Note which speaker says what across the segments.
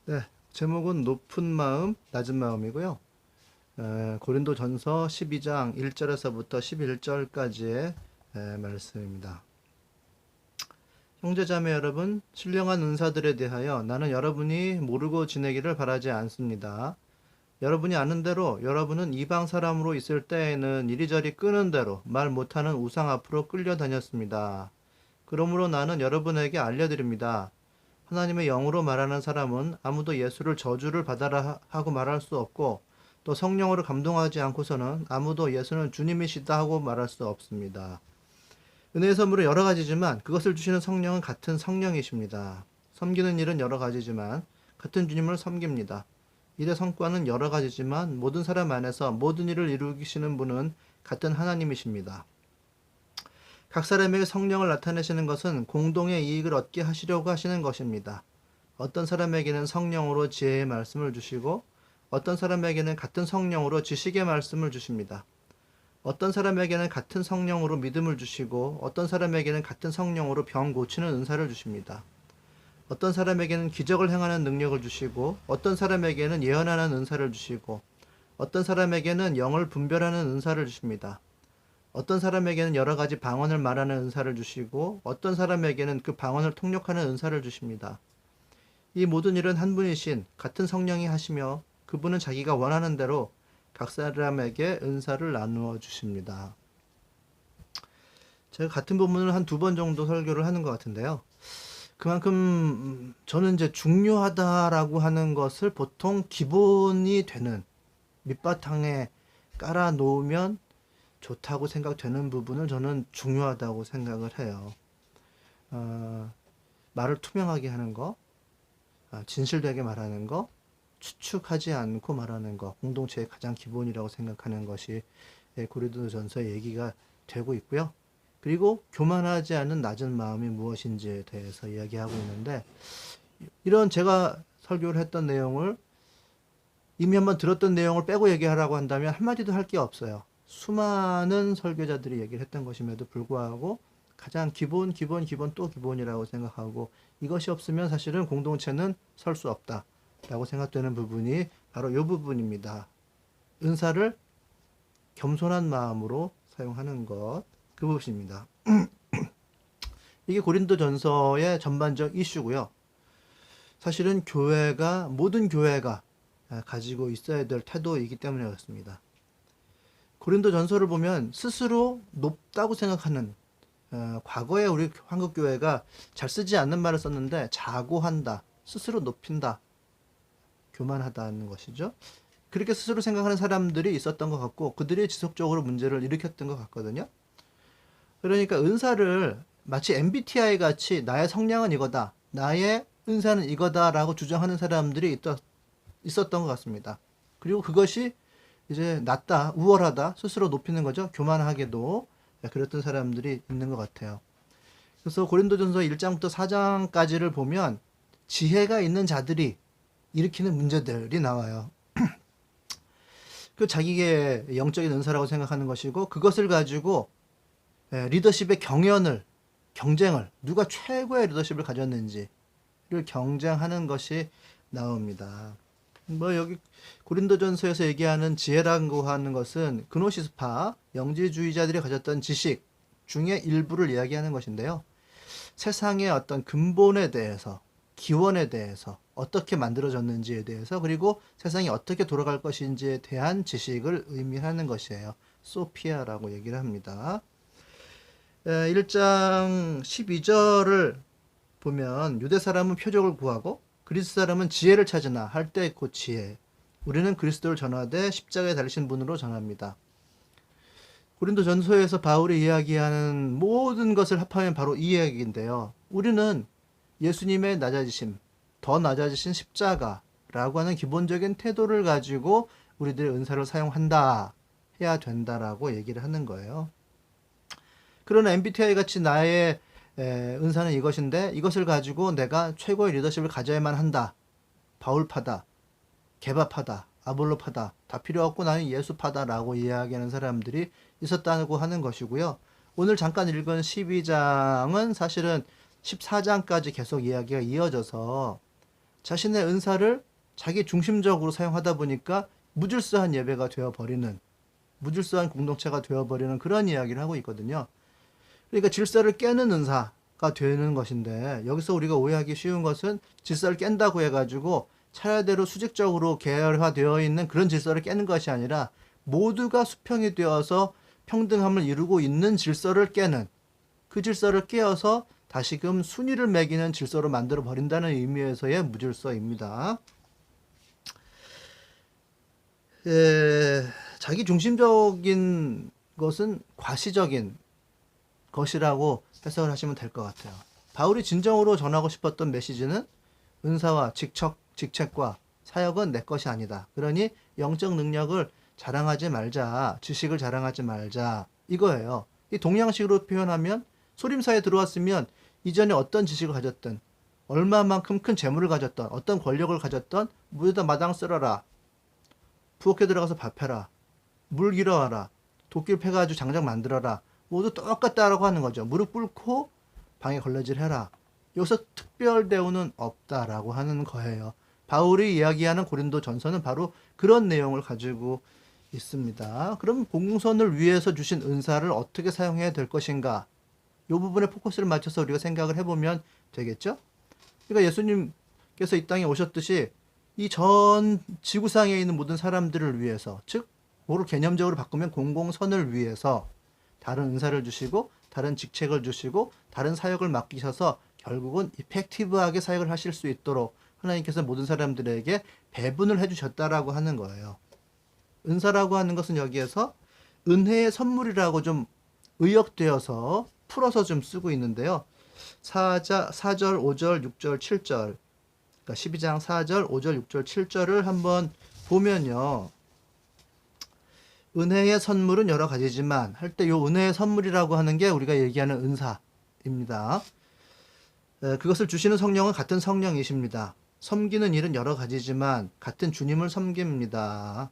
Speaker 1: 네, 제목은 높은 마음, 낮은 마음이고요. 고린도전서 12장 1절에서부터 11절까지의 말씀입니다. 형제자매 여러분, 신령한 은사들에 대하여 나는 여러분이 모르고 지내기를 바라지 않습니다. 여러분이 아는 대로 여러분은 이방 사람으로 있을 때에는 이리저리 끄는 대로 말 못하는 우상 앞으로 끌려다녔습니다. 그러므로 나는 여러분에게 알려드립니다. 하나님의 영으로 말하는 사람은 아무도 예수를 저주를 받아라 하고 말할 수 없고 또 성령으로 감동하지 않고서는 아무도 예수는 주님이시다 하고 말할 수 없습니다. 은혜의 선물은 여러 가지지만 그것을 주시는 성령은 같은 성령이십니다. 섬기는 일은 여러 가지지만 같은 주님을 섬깁니다. 일의 성과는 여러 가지지만 모든 사람 안에서 모든 일을 이루시는 분은 같은 하나님이십니다. 각 사람에게 성령을 나타내시는 것은 공동의 이익을 얻게 하시려고 하시는 것입니다. 어떤 사람에게는 성령으로 지혜의 말씀을 주시고 어떤 사람에게는 같은 성령으로 지식의 말씀을 주십니다. 어떤 사람에게는 같은 성령으로 믿음을 주시고 어떤 사람에게는 같은 성령으로 병 고치는 은사를 주십니다. 어떤 사람에게는 기적을 행하는 능력을 주시고 어떤 사람에게는 예언하는 은사를 주시고 어떤 사람에게는 영을 분별하는 은사를 주십니다. 어떤 사람에게는 여러 가지 방언을 말하는 은사를 주시고 어떤 사람에게는 그 방언을 통역하는 은사를 주십니다. 이 모든 일은 한 분이신 같은 성령이 하시며 그분은 자기가 원하는 대로 각 사람에게 은사를 나누어 주십니다. 제가 같은 부분을 한 두 번 정도 설교를 하는 것 같은데요. 그만큼 저는 이제 중요하다라고 하는 것을 보통 기본이 되는 밑바탕에 깔아 놓으면 좋다고 생각되는 부분을 저는 중요하다고 생각을 해요. 말을 투명하게 하는 거, 진실되게 말하는 거, 추측하지 않고 말하는 거, 공동체의 가장 기본이라고 생각하는 것이 고린도전서의 얘기가 되고 있고요. 그리고 교만하지 않은 낮은 마음이 무엇인지에 대해서 이야기하고 있는데, 이런 제가 설교를 했던 내용을 이미 한번 들었던 내용을 빼고 얘기하라고 한다면 한마디도 할 게 없어요. 수많은 설교자들이 얘기를 했던 것임에도 불구하고 가장 기본 또 기본이라고 생각하고 이것이 없으면 사실은 공동체는 설 수 없다라고 생각되는 부분이 바로 이 부분입니다. 은사를 겸손한 마음으로 사용하는 것, 그 부분입니다. 이게 고린도전서의 전반적 이슈고요. 사실은 모든 교회가 가지고 있어야 될 태도이기 때문에 그렇습니다. 고린도전서를 보면 스스로 높다고 생각하는 과거에 우리 한국교회가 잘 쓰지 않는 말을 썼는데 자고한다, 스스로 높인다, 교만하다는 것이죠. 그렇게 스스로 생각하는 사람들이 있었던 것 같고 그들이 지속적으로 문제를 일으켰던 것 같거든요. 그러니까 은사를 마치 MBTI 같이 나의 성향은 이거다, 나의 은사는 이거다라고 주장하는 사람들이 있었던 것 같습니다. 그리고 그것이 이제 낮다, 우월하다, 스스로 높이는 거죠. 교만하게도 그랬던 사람들이 있는 것 같아요. 그래서 고린도전서 1장부터 4장까지를 보면 지혜가 있는 자들이 일으키는 문제들이 나와요. 그 자기의 영적인 은사라고 생각하는 것이고 그것을 가지고 리더십의 경쟁을 누가 최고의 리더십을 가졌는지를 경쟁하는 것이 나옵니다. 여기 고린도전서에서 얘기하는 지혜라고 하는 것은 그노시스파 영지주의자들이 가졌던 지식 중에 일부를 이야기하는 것인데요. 세상의 어떤 근본에 대해서, 기원에 대해서, 어떻게 만들어졌는지에 대해서, 그리고 세상이 어떻게 돌아갈 것인지에 대한 지식을 의미하는 것이에요. 소피아라고 얘기를 합니다. 1장 12절을 보면 유대 사람은 표적을 구하고 그리스 사람은 지혜를 찾으나 할 때 곧 지혜. 우리는 그리스도를 전하되 십자가에 달리신 분으로 전합니다. 고린도전서에서 바울이 이야기하는 모든 것을 합하면 바로 이 이야기인데요. 우리는 예수님의 낮아지심, 더 낮아지신 십자가라고 하는 기본적인 태도를 가지고 우리들의 은사를 사용한다, 해야 된다라고 얘기를 하는 거예요. 그러나 MBTI 같이 나의 은사는 이것인데 이것을 가지고 내가 최고의 리더십을 가져야만 한다. 바울파다, 개바파다, 아볼로파다, 다 필요 없고 나는 예수파다라고 이야기하는 사람들이 있었다고 하는 것이고요. 오늘 잠깐 읽은 12장은 사실은 14장까지 계속 이야기가 이어져서 자신의 은사를 자기 중심적으로 사용하다 보니까 무질서한 예배가 되어버리는, 무질서한 공동체가 되어버리는 그런 이야기를 하고 있거든요. 그러니까 질서를 깨는 은사가 되는 것인데, 여기서 우리가 오해하기 쉬운 것은 질서를 깬다고 해가지고 차례대로 수직적으로 계열화되어 있는 그런 질서를 깨는 것이 아니라 모두가 수평이 되어서 평등함을 이루고 있는 질서를 깨는, 그 질서를 깨어서 다시금 순위를 매기는 질서로 만들어 버린다는 의미에서의 무질서입니다. 자기 중심적인 것은 과시적인 것이라고 해석을 하시면 될 것 같아요. 바울이 진정으로 전하고 싶었던 메시지는 은사와 직책과 사역은 내 것이 아니다. 그러니 영적 능력을 자랑하지 말자, 지식을 자랑하지 말자, 이거예요. 이 동양식으로 표현하면 소림사에 들어왔으면 이전에 어떤 지식을 가졌든, 얼마만큼 큰 재물을 가졌던, 어떤 권력을 가졌던 무에다 마당 쓸어라, 부엌에 들어가서 밥해라, 물 길어와라, 도끼를 패가지고 장작 만들어라, 모두 똑같다라고 하는 거죠. 무릎 꿇고 방에 걸레질 해라. 여기서 특별 대우는 없다라고 하는 거예요. 바울이 이야기하는 고린도 전서는 바로 그런 내용을 가지고 있습니다. 그럼 공동선을 위해서 주신 은사를 어떻게 사용해야 될 것인가? 이 부분에 포커스를 맞춰서 우리가 생각을 해보면 되겠죠? 그러니까 예수님께서 이 땅에 오셨듯이 이 전 지구상에 있는 모든 사람들을 위해서, 즉 뭐를 개념적으로 바꾸면 공공선을 위해서 다른 은사를 주시고 다른 직책을 주시고 다른 사역을 맡기셔서 결국은 이펙티브하게 사역을 하실 수 있도록 하나님께서 모든 사람들에게 배분을 해주셨다라고 하는 거예요. 은사라고 하는 것은 여기에서 은혜의 선물이라고 좀 의역되어서 풀어서 좀 쓰고 있는데요. 4절, 5절, 6절, 7절, 그러니까 12장 4절, 5절, 6절, 7절을 한번 보면요. 은혜의 선물은 여러 가지지만 할 때 요 은혜의 선물이라고 하는 게 우리가 얘기하는 은사입니다. 그것을 주시는 성령은 같은 성령이십니다. 섬기는 일은 여러 가지지만 같은 주님을 섬깁니다.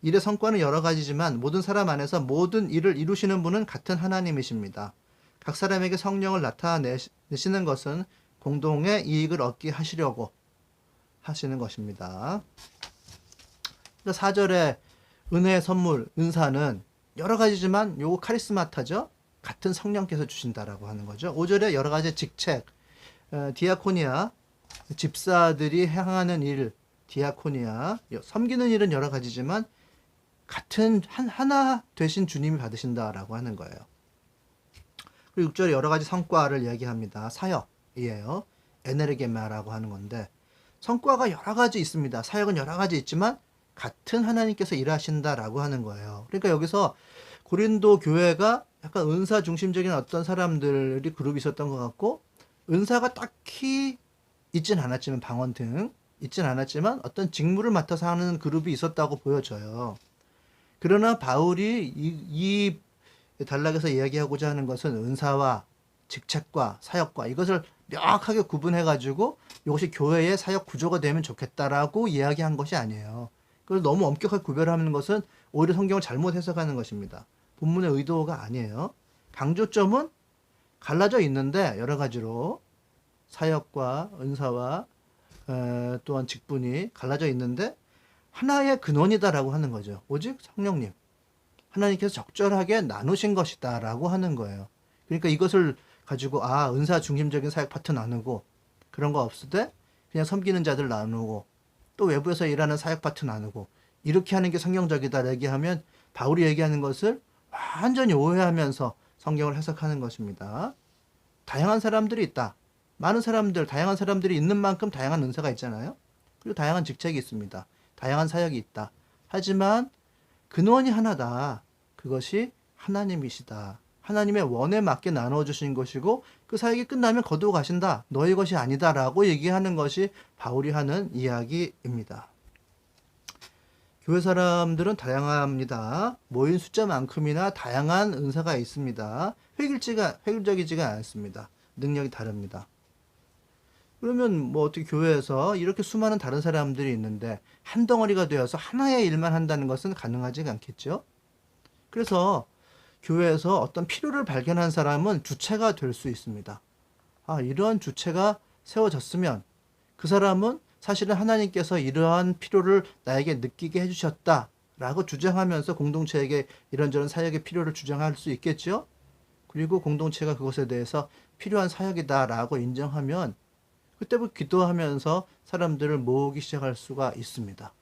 Speaker 1: 일의 성과는 여러 가지지만 모든 사람 안에서 모든 일을 이루시는 분은 같은 하나님이십니다. 각 사람에게 성령을 나타내시는 것은 공동의 이익을 얻게 하시려고 하시는 것입니다. 4절에 은혜의 선물, 은사는 여러 가지지만 요거 카리스마타죠. 같은 성령께서 주신다라고 하는 거죠. 5절에 여러 가지 직책, 디아코니아, 집사들이 행하는 일, 디아코니아, 섬기는 일은 여러 가지지만 같은 하나 되신 주님이 받으신다라고 하는 거예요. 그리고 6절에 여러 가지 성과를 이야기합니다. 사역이에요. 에네르게마라고 하는 건데 성과가 여러 가지 있습니다. 사역은 여러 가지 있지만 같은 하나님께서 일하신다라고 하는 거예요. 그러니까 여기서 고린도 교회가 약간 은사 중심적인 어떤 사람들이 그룹이 있었던 것 같고, 은사가 딱히 있진 않았지만, 방언 등 있진 않았지만 어떤 직무를 맡아서 하는 그룹이 있었다고 보여져요. 그러나 바울이 이 단락에서 이야기하고자 하는 것은 은사와 직책과 사역과 이것을 명확하게 구분해가지고 이것이 교회의 사역 구조가 되면 좋겠다라고 이야기한 것이 아니에요. 그걸 너무 엄격하게 구별하는 것은 오히려 성경을 잘못 해석하는 것입니다. 본문의 의도가 아니에요. 강조점은 갈라져 있는데 여러 가지로 사역과 은사와 또한 직분이 갈라져 있는데 하나의 근원이다라고 하는 거죠. 오직 성령님, 하나님께서 적절하게 나누신 것이다라고 하는 거예요. 그러니까 이것을 가지고 은사 중심적인 사역 파트 나누고 그런 거 없을 때 그냥 섬기는 자들 나누고 또 외부에서 일하는 사역 파트 나누고 이렇게 하는 게 성경적이다 얘기하면 바울이 얘기하는 것을 완전히 오해하면서 성경을 해석하는 것입니다. 다양한 사람들이 있다. 많은 사람들, 다양한 사람들이 있는 만큼 다양한 은사가 있잖아요. 그리고 다양한 직책이 있습니다. 다양한 사역이 있다. 하지만 근원이 하나다. 그것이 하나님이시다. 하나님의 원에 맞게 나누어 주신 것이고 그 사역이 끝나면 거두어 가신다. 너의 것이 아니다라고 얘기하는 것이 바울이 하는 이야기입니다. 교회 사람들은 다양합니다. 모인 숫자만큼이나 다양한 은사가 있습니다. 획일적이지가 않습니다. 능력이 다릅니다. 그러면 뭐 어떻게 교회에서 이렇게 수많은 다른 사람들이 있는데 한 덩어리가 되어서 하나의 일만 한다는 것은 가능하지 않겠죠? 그래서 교회에서 어떤 필요를 발견한 사람은 주체가 될 수 있습니다. 이런 주체가 세워졌으면 그 사람은 사실은 하나님께서 이러한 필요를 나에게 느끼게 해주셨다라고 주장하면서 공동체에게 이런저런 사역의 필요를 주장할 수 있겠죠. 그리고 공동체가 그것에 대해서 필요한 사역이다라고 인정하면 그때부터 기도하면서 사람들을 모으기 시작할 수가 있습니다.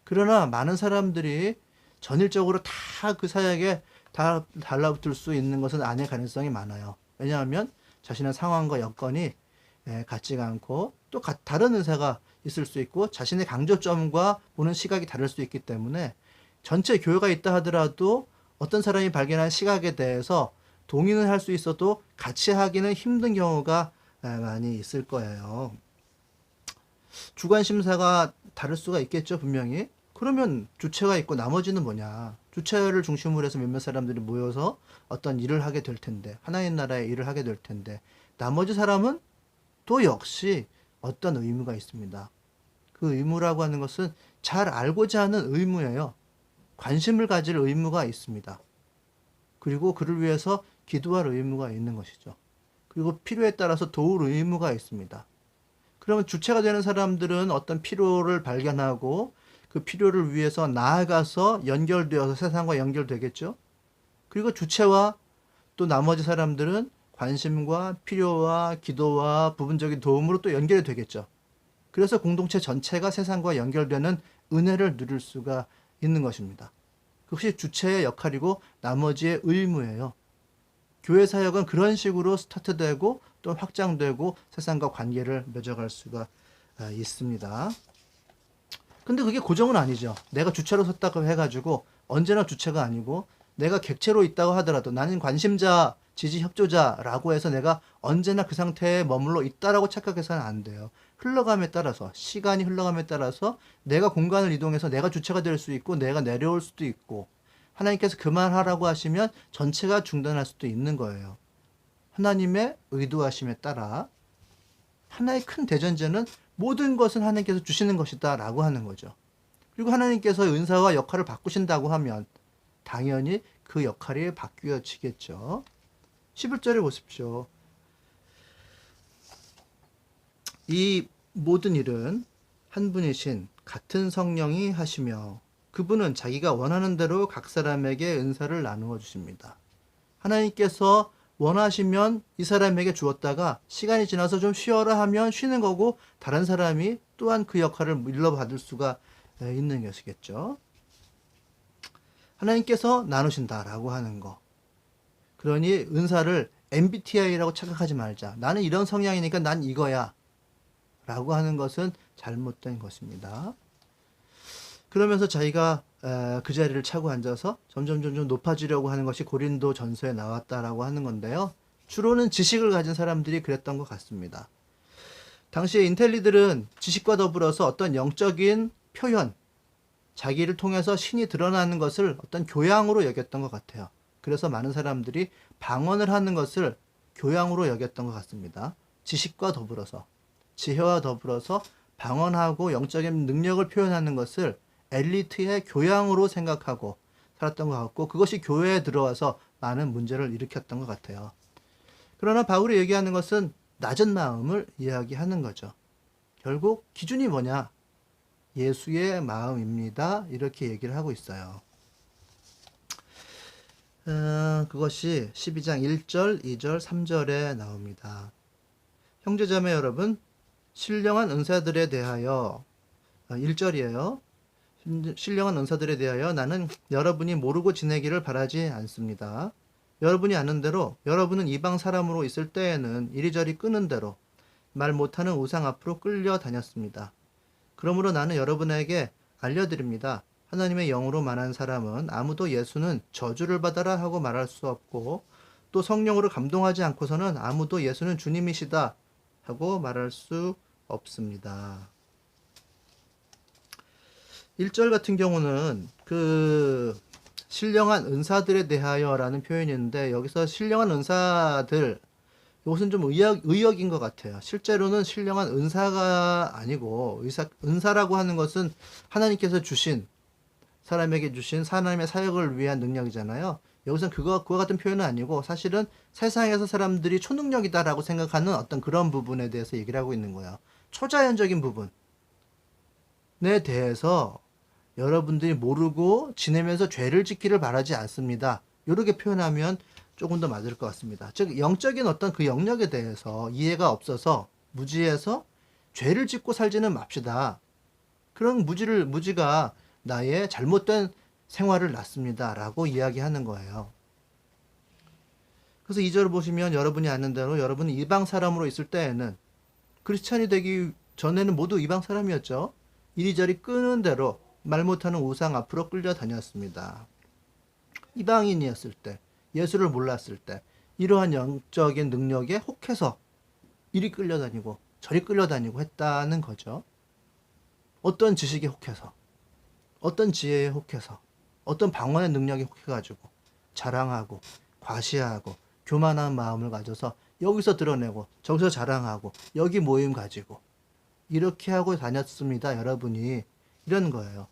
Speaker 1: 그러나 많은 사람들이 전일적으로 다 그 사역에 다 달라붙을 수 있는 것은 아닐 가능성이 많아요. 왜냐하면 자신의 상황과 여건이 같지가 않고 또 다른 은사가 있을 수 있고 자신의 강조점과 보는 시각이 다를 수 있기 때문에 전체 교회가 있다 하더라도 어떤 사람이 발견한 시각에 대해서 동의는 할 수 있어도 같이 하기는 힘든 경우가 많이 있을 거예요. 주관 심사가 다를 수가 있겠죠, 분명히. 그러면 주체가 있고 나머지는 뭐냐? 주체를 중심으로 해서 몇몇 사람들이 모여서 어떤 일을 하게 될 텐데, 하나님 나라의 일을 하게 될 텐데, 나머지 사람은 또 역시 어떤 의무가 있습니다. 그 의무라고 하는 것은 잘 알고자 하는 의무예요. 관심을 가질 의무가 있습니다. 그리고 그를 위해서 기도할 의무가 있는 것이죠. 그리고 필요에 따라서 도울 의무가 있습니다. 그러면 주체가 되는 사람들은 어떤 필요를 발견하고 그 필요를 위해서 나아가서 연결되어서 세상과 연결되겠죠. 그리고 주체와 또 나머지 사람들은 관심과 필요와 기도와 부분적인 도움으로 또 연결이 되겠죠. 그래서 공동체 전체가 세상과 연결되는 은혜를 누릴 수가 있는 것입니다. 그것이 주체의 역할이고 나머지의 의무예요. 교회 사역은 그런 식으로 스타트되고 또 확장되고 세상과 관계를 맺어갈 수가 있습니다. 근데 그게 고정은 아니죠. 내가 주체로 섰다고 해가지고 언제나 주체가 아니고 내가 객체로 있다고 하더라도 나는 관심자, 지지 협조자라고 해서 내가 언제나 그 상태에 머물러 있다라고 착각해서는 안 돼요. 흘러감에 따라서, 시간이 흘러감에 따라서 내가 공간을 이동해서 내가 주체가 될 수 있고 내가 내려올 수도 있고 하나님께서 그만하라고 하시면 전체가 중단할 수도 있는 거예요. 하나님의 의도하심에 따라 하나의 큰 대전제는 모든 것은 하나님께서 주시는 것이다 라고 하는 거죠. 그리고 하나님께서 은사와 역할을 바꾸신다고 하면 당연히 그 역할이 바뀌어지겠죠. 11절에 보십시오. 이 모든 일은 한 분이신 같은 성령이 하시며 그분은 자기가 원하는 대로 각 사람에게 은사를 나누어 주십니다. 하나님께서 원하시면 이 사람에게 주었다가 시간이 지나서 좀 쉬어라 하면 쉬는 거고 다른 사람이 또한 그 역할을 물려받을 수가 있는 것이겠죠. 하나님께서 나누신다라고 하는 거. 그러니 은사를 MBTI라고 착각하지 말자. 나는 이런 성향이니까 난 이거야. 라고 하는 것은 잘못된 것입니다. 그러면서 자기가 그 자리를 차고 앉아서 점점 높아지려고 하는 것이 고린도 전서에 나왔다라고 하는 건데요. 주로는 지식을 가진 사람들이 그랬던 것 같습니다. 당시에 인텔리들은 지식과 더불어서 어떤 영적인 표현, 자기를 통해서 신이 드러나는 것을 어떤 교양으로 여겼던 것 같아요. 그래서 많은 사람들이 방언을 하는 것을 교양으로 여겼던 것 같습니다. 지식과 더불어서, 지혜와 더불어서 방언하고 영적인 능력을 표현하는 것을 엘리트의 교양으로 생각하고 살았던 것 같고 그것이 교회에 들어와서 많은 문제를 일으켰던 것 같아요. 그러나 바울이 얘기하는 것은 낮은 마음을 이야기하는 거죠. 결국 기준이 뭐냐? 예수의 마음입니다. 이렇게 얘기를 하고 있어요. 그것이 12장 1절, 2절, 3절에 나옵니다. 형제자매 여러분, 신령한 은사들에 대하여 1절이에요. 신령한 은사들에 대하여 나는 여러분이 모르고 지내기를 바라지 않습니다. 여러분이 아는 대로 여러분은 이방 사람으로 있을 때에는 이리저리 끄는 대로 말 못하는 우상 앞으로 끌려 다녔습니다. 그러므로 나는 여러분에게 알려드립니다. 하나님의 영으로 만한 사람은 아무도 예수는 저주를 받아라 하고 말할 수 없고 또 성령으로 감동하지 않고서는 아무도 예수는 주님이시다 하고 말할 수 없습니다. 1절 같은 경우는 그 신령한 은사들에 대하여라는 표현이 있는데 여기서 신령한 은사들 이것은 좀 의역인 것 같아요. 실제로는 신령한 은사가 아니고 은사라고 하는 것은 하나님께서 주신 사람에게 주신 하나님의 사역을 위한 능력이잖아요. 여기서는 그와 같은 표현은 아니고 사실은 세상에서 사람들이 초능력이다라고 생각하는 어떤 그런 부분에 대해서 얘기를 하고 있는 거예요. 초자연적인 부분에 대해서 여러분들이 모르고 지내면서 죄를 짓기를 바라지 않습니다. 이렇게 표현하면 조금 더 맞을 것 같습니다. 즉 영적인 어떤 그 영역에 대해서 이해가 없어서 무지해서 죄를 짓고 살지는 맙시다. 그런 무지가 나의 잘못된 생활을 낳습니다. 라고 이야기하는 거예요. 그래서 2절을 보시면 여러분이 아는 대로 여러분은 이방 사람으로 있을 때에는 크리스찬이 되기 전에는 모두 이방 사람이었죠. 이리저리 끄는 대로 말 못하는 우상 앞으로 끌려다녔습니다. 이방인이었을 때, 예수를 몰랐을 때 이러한 영적인 능력에 혹해서 이리 끌려다니고 저리 끌려다니고 했다는 거죠. 어떤 지식에 혹해서, 어떤 지혜에 혹해서, 어떤 방언의 능력에 혹해가지고 자랑하고 과시하고 교만한 마음을 가져서 여기서 드러내고 저기서 자랑하고 여기 모임 가지고 이렇게 하고 다녔습니다. 여러분이 이런 거예요.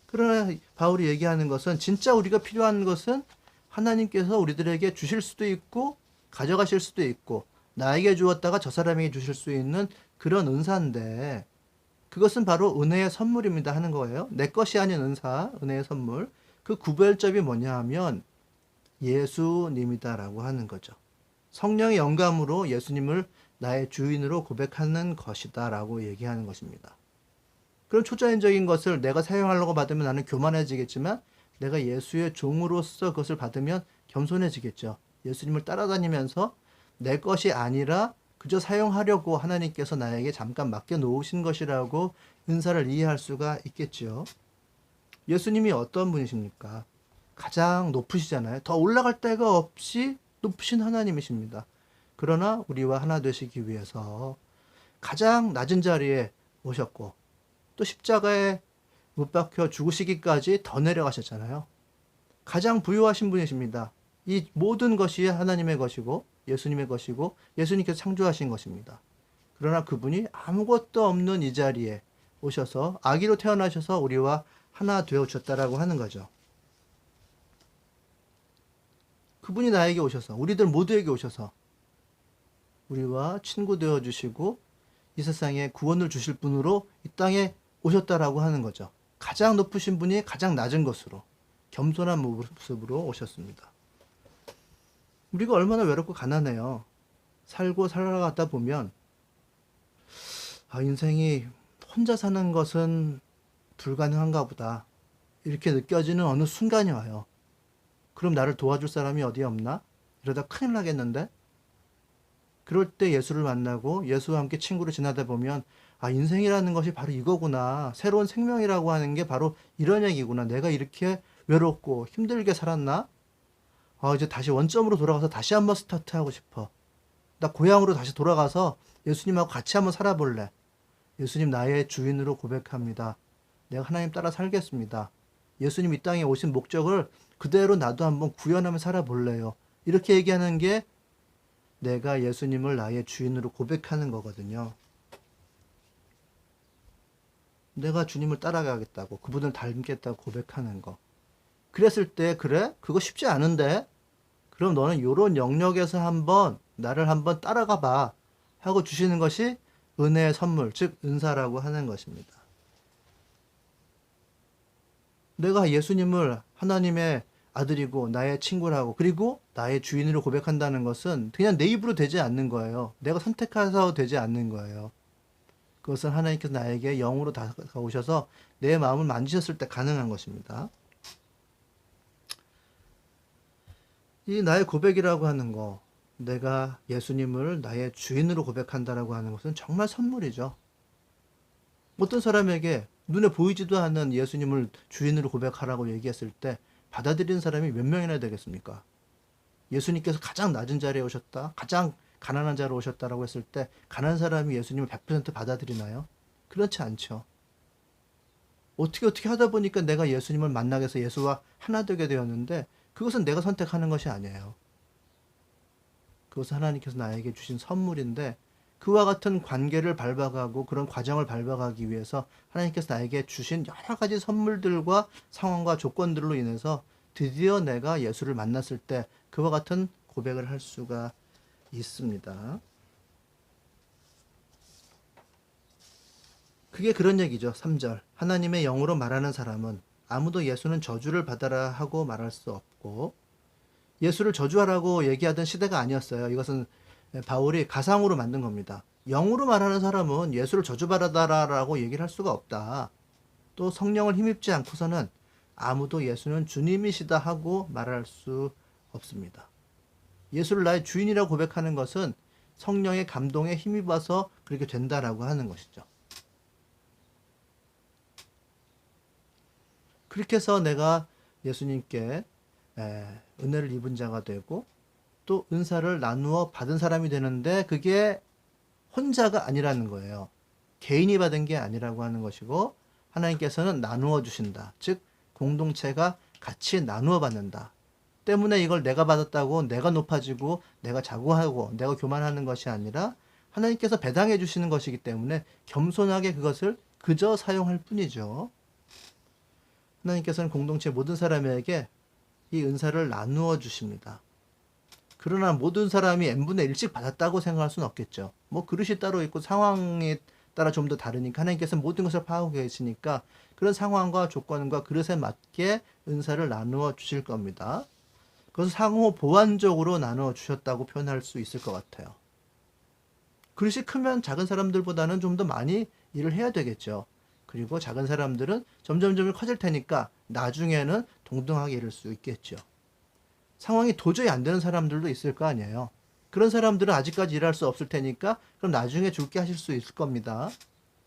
Speaker 1: 그러나 바울이 얘기하는 것은 진짜 우리가 필요한 것은 하나님께서 우리들에게 주실 수도 있고 가져가실 수도 있고 나에게 주었다가 저 사람에게 주실 수 있는 그런 은사인데 그것은 바로 은혜의 선물입니다 하는 거예요. 내 것이 아닌 은사, 은혜의 선물. 그 구별점이 뭐냐 하면 예수님이다라고 하는 거죠. 성령의 영감으로 예수님을 나의 주인으로 고백하는 것이다 라고 얘기하는 것입니다. 그런 초자연적인 것을 내가 사용하려고 받으면 나는 교만해지겠지만 내가 예수의 종으로서 그것을 받으면 겸손해지겠죠. 예수님을 따라다니면서 내 것이 아니라 그저 사용하려고 하나님께서 나에게 잠깐 맡겨놓으신 것이라고 은사를 이해할 수가 있겠죠. 예수님이 어떤 분이십니까? 가장 높으시잖아요. 더 올라갈 데가 없이 높으신 하나님이십니다. 그러나 우리와 하나 되시기 위해서 가장 낮은 자리에 오셨고 또 십자가에 못 박혀 죽으시기까지 더 내려가셨잖아요. 가장 부유하신 분이십니다. 이 모든 것이 하나님의 것이고 예수님의 것이고 예수님께서 창조하신 것입니다. 그러나 그분이 아무것도 없는 이 자리에 오셔서 아기로 태어나셔서 우리와 하나 되어 주셨다라고 하는 거죠. 그분이 나에게 오셔서 우리들 모두에게 오셔서 우리와 친구 되어 주시고 이 세상에 구원을 주실 분으로 이 땅에 오셨다라고 하는 거죠. 가장 높으신 분이 가장 낮은 것으로 겸손한 모습으로 오셨습니다. 우리가 얼마나 외롭고 가난해요. 살고 살아가다 보면 인생이 혼자 사는 것은 불가능한가 보다 이렇게 느껴지는 어느 순간이 와요. 그럼 나를 도와줄 사람이 어디 없나? 이러다 큰일 나겠는데? 그럴 때 예수를 만나고 예수와 함께 친구로 지나다 보면 인생이라는 것이 바로 이거구나. 새로운 생명이라고 하는 게 바로 이런 얘기구나. 내가 이렇게 외롭고 힘들게 살았나? 이제 다시 원점으로 돌아가서 다시 한번 스타트하고 싶어. 나 고향으로 다시 돌아가서 예수님하고 같이 한번 살아볼래. 예수님 나의 주인으로 고백합니다. 내가 하나님 따라 살겠습니다. 예수님 이 땅에 오신 목적을 그대로 나도 한번 구현하며 살아볼래요. 이렇게 얘기하는 게 내가 예수님을 나의 주인으로 고백하는 거거든요. 내가 주님을 따라가겠다고 그분을 닮겠다고 고백하는 거. 그랬을 때 그래? 그거 쉽지 않은데? 그럼 너는 이런 영역에서 나를 한번 따라가 봐 하고 주시는 것이 은혜의 선물, 즉 은사라고 하는 것입니다. 내가 예수님을 하나님의 아들이고 나의 친구라고 그리고 나의 주인으로 고백한다는 것은 그냥 내 입으로 되지 않는 거예요. 내가 선택해서 되지 않는 거예요. 그것은 하나님께서 나에게 영으로 다가오셔서 내 마음을 만지셨을 때 가능한 것입니다. 이 나의 고백이라고 하는 거, 내가 예수님을 나의 주인으로 고백한다라고 하는 것은 정말 선물이죠. 어떤 사람에게 눈에 보이지도 않는 예수님을 주인으로 고백하라고 얘기했을 때 받아들이는 사람이 몇 명이나 되겠습니까? 예수님께서 가장 낮은 자리에 오셨다, 가장 가난한 자로 오셨다라고 했을 때 가난한 사람이 예수님을 100% 받아들이나요? 그렇지 않죠. 어떻게 하다 보니까 내가 예수님을 만나게 해서 예수와 하나 되게 되었는데 그것은 내가 선택하는 것이 아니에요. 그것은 하나님께서 나에게 주신 선물인데 그와 같은 관계를 밟아가고 그런 과정을 밟아가기 위해서 하나님께서 나에게 주신 여러 가지 선물들과 상황과 조건들로 인해서 드디어 내가 예수를 만났을 때 그와 같은 고백을 할 수가 있습니다. 그게 그런 얘기죠. 3절. 하나님의 영으로 말하는 사람은 아무도 예수는 저주를 받아라 하고 말할 수 없고, 예수를 저주하라고 얘기하던 시대가 아니었어요. 이것은 바울이 가상으로 만든 겁니다. 영으로 말하는 사람은 예수를 저주받아라라고 얘기를 할 수가 없다. 또 성령을 힘입지 않고서는 아무도 예수는 주님이시다 하고 말할 수 없습니다. 예수를 나의 주인이라고 고백하는 것은 성령의 감동에 힘입어서 그렇게 된다라고 하는 것이죠. 그렇게 해서 내가 예수님께 은혜를 입은 자가 되고 또 은사를 나누어 받은 사람이 되는데, 그게 혼자가 아니라는 거예요. 개인이 받은 게 아니라고 하는 것이고, 하나님께서는 나누어 주신다. 즉 공동체가 같이 나누어 받는다. 때문에 이걸 내가 받았다고 내가 높아지고 내가 자고하고 내가 교만하는 것이 아니라 하나님께서 배당해 주시는 것이기 때문에 겸손하게 그것을 그저 사용할 뿐이죠. 하나님께서는 공동체 모든 사람에게 이 은사를 나누어 주십니다. 그러나 모든 사람이 n분의 1씩 받았다고 생각할 수는 없겠죠. 뭐 그릇이 따로 있고 상황에 따라 좀 더 다르니까, 하나님께서 모든 것을 파악하고 계시니까 그런 상황과 조건과 그릇에 맞게 은사를 나누어 주실 겁니다. 그것을 상호 보완적으로 나누어 주셨다고 표현할 수 있을 것 같아요. 그릇이 크면 작은 사람들보다는 좀 더 많이 일을 해야 되겠죠. 그리고 작은 사람들은 점점 커질 테니까 나중에는 동등하게 이룰 수 있겠죠. 상황이 도저히 안 되는 사람들도 있을 거 아니에요. 그런 사람들은 아직까지 일할 수 없을 테니까 그럼 나중에 줄게 하실 수 있을 겁니다.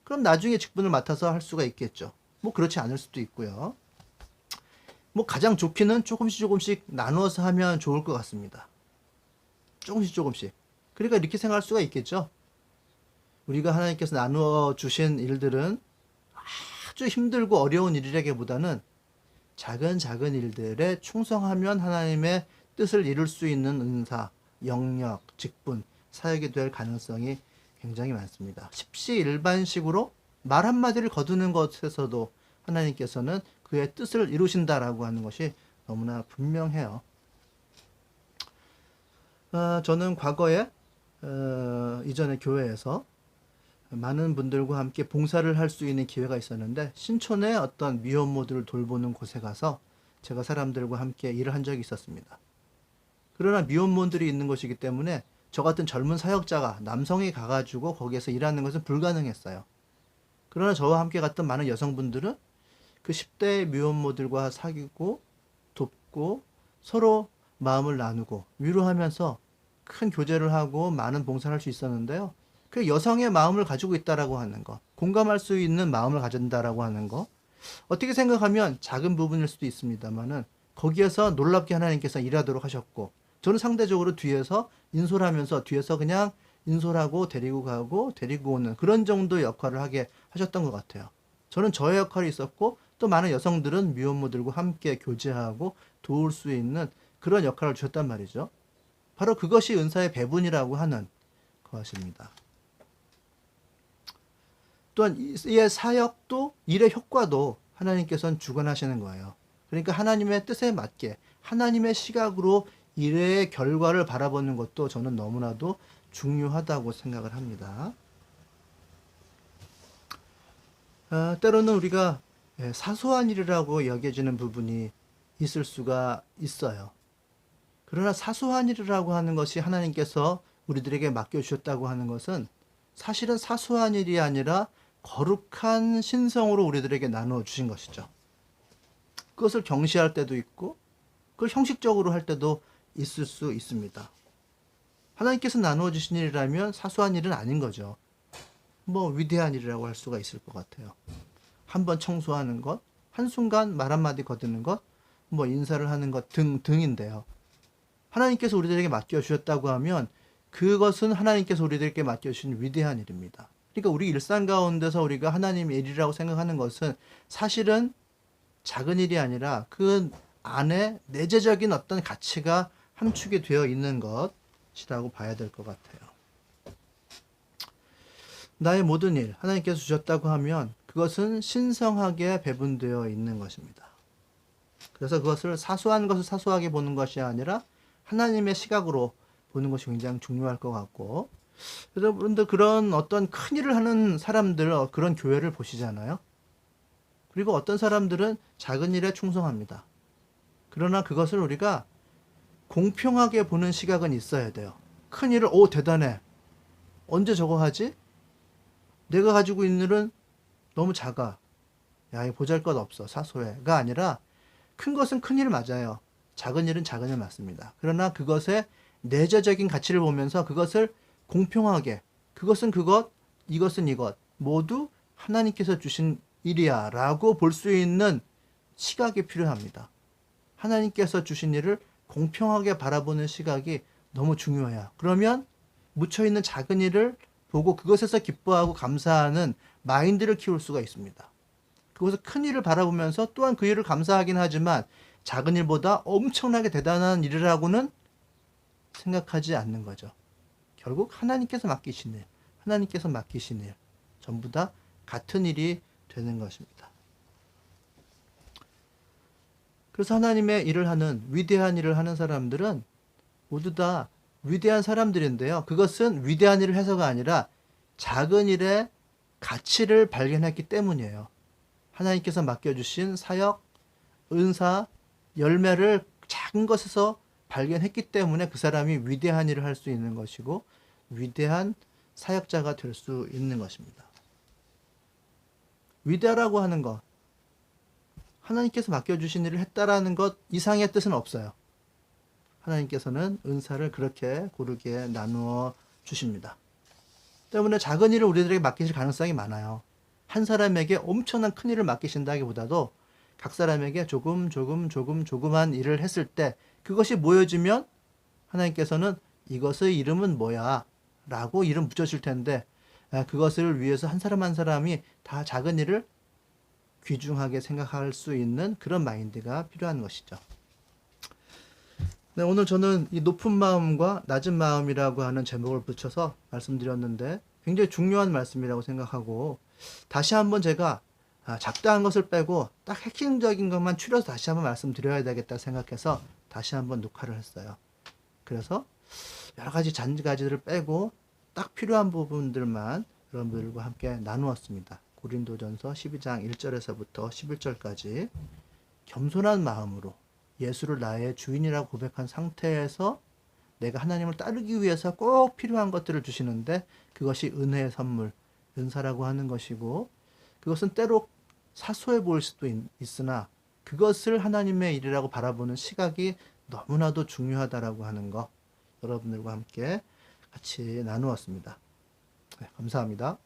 Speaker 1: 그럼 나중에 직분을 맡아서 할 수가 있겠죠. 뭐 그렇지 않을 수도 있고요. 뭐 가장 좋기는 조금씩 나누어서 하면 좋을 것 같습니다. 조금씩. 그러니까 이렇게 생각할 수가 있겠죠. 우리가 하나님께서 나누어 주신 일들은 아주 힘들고 어려운 일이라기보다는 작은 일들에 충성하면 하나님의 뜻을 이룰 수 있는 은사, 영역, 직분, 사역이 될 가능성이 굉장히 많습니다. 십시일반식으로 말 한마디를 거두는 것에서도 하나님께서는 그의 뜻을 이루신다라고 하는 것이 너무나 분명해요. 저는 과거에 이전에 교회에서 많은 분들과 함께 봉사를 할 수 있는 기회가 있었는데, 신촌의 어떤 미혼모들을 돌보는 곳에 가서 제가 사람들과 함께 일을 한 적이 있었습니다. 그러나 미혼모들이 있는 곳이기 때문에 저 같은 젊은 사역자가, 남성이 가가지고 거기에서 일하는 것은 불가능했어요. 그러나 저와 함께 갔던 많은 여성분들은 그 10대 미혼모들과 사귀고 돕고 서로 마음을 나누고 위로하면서 큰 교제를 하고 많은 봉사를 할 수 있었는데요. 그 여성의 마음을 가지고 있다라고 하는 거, 공감할 수 있는 마음을 가진다라고 하는 거, 어떻게 생각하면 작은 부분일 수도 있습니다만은 거기에서 놀랍게 하나님께서 일하도록 하셨고, 저는 상대적으로 뒤에서 인솔하면서 뒤에서 그냥 인솔하고 데리고 가고 데리고 오는 그런 정도의 역할을 하게 하셨던 것 같아요. 저는 저의 역할이 있었고, 또 많은 여성들은 미혼모들과 함께 교제하고 도울 수 있는 그런 역할을 주셨단 말이죠. 바로 그것이 은사의 배분이라고 하는 것입니다. 또한 이의 사역도, 일의 효과도 하나님께서는 주관하시는 거예요. 그러니까 하나님의 뜻에 맞게 하나님의 시각으로 일의 결과를 바라보는 것도 저는 너무나도 중요하다고 생각을 합니다. 때로는 우리가 사소한 일이라고 여겨지는 부분이 있을 수가 있어요. 그러나 사소한 일이라고 하는 것이 하나님께서 우리들에게 맡겨주셨다고 하는 것은 사실은 사소한 일이 아니라 거룩한 신성으로 우리들에게 나누어 주신 것이죠. 그것을 경시할 때도 있고 그걸 형식적으로 할 때도 있을 수 있습니다. 하나님께서 나누어 주신 일이라면 사소한 일은 아닌 거죠. 뭐 위대한 일이라고 할 수가 있을 것 같아요. 한번 청소하는 것, 한순간 말 한마디 거두는 것, 뭐 인사를 하는 것 등인데요. 하나님께서 우리들에게 맡겨주셨다고 하면 그것은 하나님께서 우리들에게 맡겨주신 위대한 일입니다. 그러니까 우리 일상 가운데서 우리가 하나님의 일이라고 생각하는 것은 사실은 작은 일이 아니라 그 안에 내재적인 어떤 가치가 함축이 되어 있는 것이라고 봐야 될 것 같아요. 나의 모든 일, 하나님께서 주셨다고 하면 그것은 신성하게 배분되어 있는 것입니다. 그래서 그것을 사소한 것을 사소하게 보는 것이 아니라 하나님의 시각으로 보는 것이 굉장히 중요할 것 같고, 여러분들 그런 어떤 큰 일을 하는 사람들, 그런 교회를 보시잖아요. 그리고 어떤 사람들은 작은 일에 충성합니다. 그러나 그것을 우리가 공평하게 보는 시각은 있어야 돼요. 큰 일을, 오, 대단해. 언제 저거 하지? 내가 가지고 있는 일은 너무 작아. 야, 이 보잘것없어. 사소해가 아니라 큰 것은 큰 일 맞아요. 작은 일은 작은 일 맞습니다. 그러나 그것의 내재적인 가치를 보면서 그것을 공평하게, 그것은 그것, 이것은 이것, 모두 하나님께서 주신 일이야 라고 볼 수 있는 시각이 필요합니다. 하나님께서 주신 일을 공평하게 바라보는 시각이 너무 중요해요. 그러면 묻혀있는 작은 일을 보고 그것에서 기뻐하고 감사하는 마인드를 키울 수가 있습니다. 그것을 큰 일을 바라보면서 또한 그 일을 감사하긴 하지만 작은 일보다 엄청나게 대단한 일이라고는 생각하지 않는 거죠. 결국 하나님께서 맡기신 일, 하나님께서 맡기신 일, 전부 다 같은 일이 되는 것입니다. 그래서 하나님의 일을 하는, 위대한 일을 하는 사람들은 모두 다 위대한 사람들인데요. 그것은 위대한 일을 해서가 아니라 작은 일의 가치를 발견했기 때문이에요. 하나님께서 맡겨주신 사역, 은사, 열매를 작은 것에서 발견했기 때문에 그 사람이 위대한 일을 할 수 있는 것이고 위대한 사역자가 될 수 있는 것입니다. 위대하라고 하는 것, 하나님께서 맡겨주신 일을 했다라는 것 이상의 뜻은 없어요. 하나님께서는 은사를 그렇게 고르게 나누어 주십니다. 때문에 작은 일을 우리들에게 맡기실 가능성이 많아요. 한 사람에게 엄청난 큰 일을 맡기신다기보다도 각 사람에게 조금한 일을 했을 때 그것이 모여지면 하나님께서는 이것의 이름은 뭐야? 라고 이름 붙여줄 텐데 그것을 위해서 한 사람 한 사람이 다 작은 일을 귀중하게 생각할 수 있는 그런 마인드가 필요한 것이죠. 네, 오늘 저는 이 높은 마음과 낮은 마음이라고 하는 제목을 붙여서 말씀드렸는데 굉장히 중요한 말씀이라고 생각하고 다시 한번 제가 작다한 것을 빼고 딱 핵심적인 것만 추려서 다시 한번 말씀드려야 되겠다 생각해서 다시 한번 녹화를 했어요. 그래서 여러 가지 잔가지들을 빼고 딱 필요한 부분들만 여러분들과 함께 나누었습니다. 고린도전서 12장 1절에서부터 11절까지 겸손한 마음으로 예수를 나의 주인이라고 고백한 상태에서 내가 하나님을 따르기 위해서 꼭 필요한 것들을 주시는데 그것이 은혜의 선물, 은사라고 하는 것이고 그것은 때로 사소해 보일 수도 있으나 그것을 하나님의 일이라고 바라보는 시각이 너무나도 중요하다라고 하는 거 여러분들과 함께 같이 나누었습니다. 네, 감사합니다.